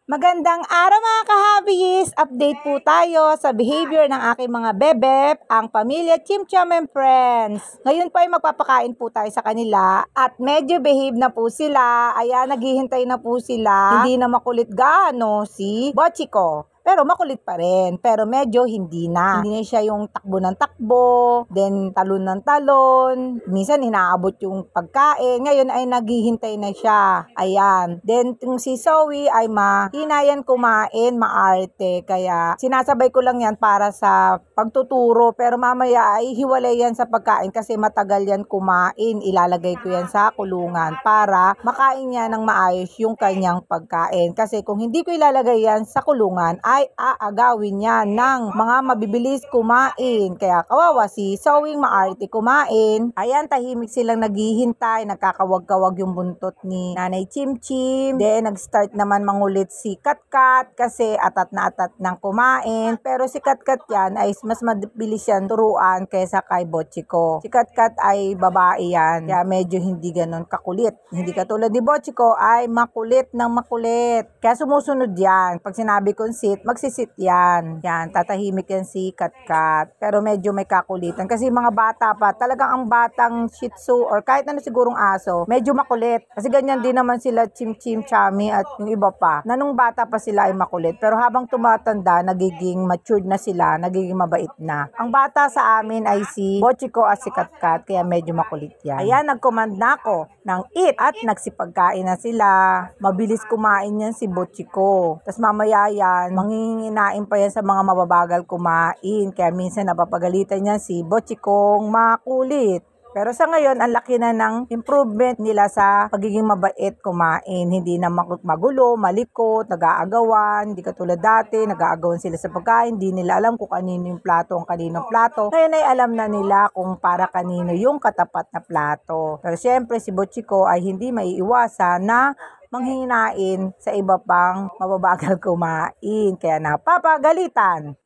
Magandang araw mga kahabis! Update po tayo sa behavior ng aking mga bebep, ang pamilya Chimcham and Friends. Ngayon po ay magpapakain po tayo sa kanila at medyo behave na po sila. Ayan, naghihintay na po sila. Hindi na makulit gaano si Bochiko. Pero makulit pa rin. Pero medyo hindi na. Hindi na siya yung takbo ng takbo, then talon ng talon. Minsan inaabot yung pagkain. Ngayon ay naghihintay na siya. Ayan. Then yung si Zoe ay mahinayan kumain, maarte. Kaya sinasabay ko lang yan para sa pagtuturo. Pero mamaya ay hiwalay yan sa pagkain kasi matagal yan kumain. Ilalagay ko yan sa kulungan para makain niya ng maayos yung kanyang pagkain. Kasi kung hindi ko ilalagay yan sa kulungan, ay aagawin niya ng mga mabibilis kumain. Kaya kawawa si Zoe maarte kumain. Ayan, tahimik silang naghihintay. Nagkakawag-kawag yung buntot ni Nanay Chimchim. Then, nag-start naman mangulit si Katkat kasi atat na atat ng kumain. Pero si Katkat yan ay mas mabilis yan turuan kaysa kay Bochiko. Si Katkat ay babae yan. Kaya medyo hindi ganun kakulit. Hindi katulad ni Bochiko ay makulit ng makulit. Kaya sumusunod yan. Pag sinabi kong sit, magsisit yan. Yan, tatahimik yan si Katkat. Pero medyo may kakulitan. Kasi mga bata pa, talagang ang batang Shih Tzu or kahit ano sigurong aso, medyo makulit. Kasi ganyan din naman sila Chimchim, Chami at yung iba pa. Na nung bata pa sila ay makulit. Pero habang tumatanda, nagiging matured na sila, nagiging mabait na. Ang bata sa amin ay si Bochiko at si Katkat, kaya medyo makulit yan. Ayan, nag-command na ako ng eat at nagsipagkain na sila. Mabilis kumain yan si Bochiko. Tapos mamaya yan, manginginain pa yan sa mga mababagal kumain. Kaya minsan napapagalitan niya si Bochikong makulit. Pero sa ngayon, ang laki na ng improvement nila sa pagiging mabait kumain. Hindi na magulo, malikot, nag-aagawan. Hindi katulad dati, nag-aagawan sila sa pagkain. Hindi nila alam kung kanino yung plato, ang kaninong plato. Ngayon ay alam na nila kung para kanino yung katapat na plato. Pero syempre, si Bochiko ay hindi maiiwasan na manghihinain sa iba pang mababagal kumain. Kaya napapagalitan.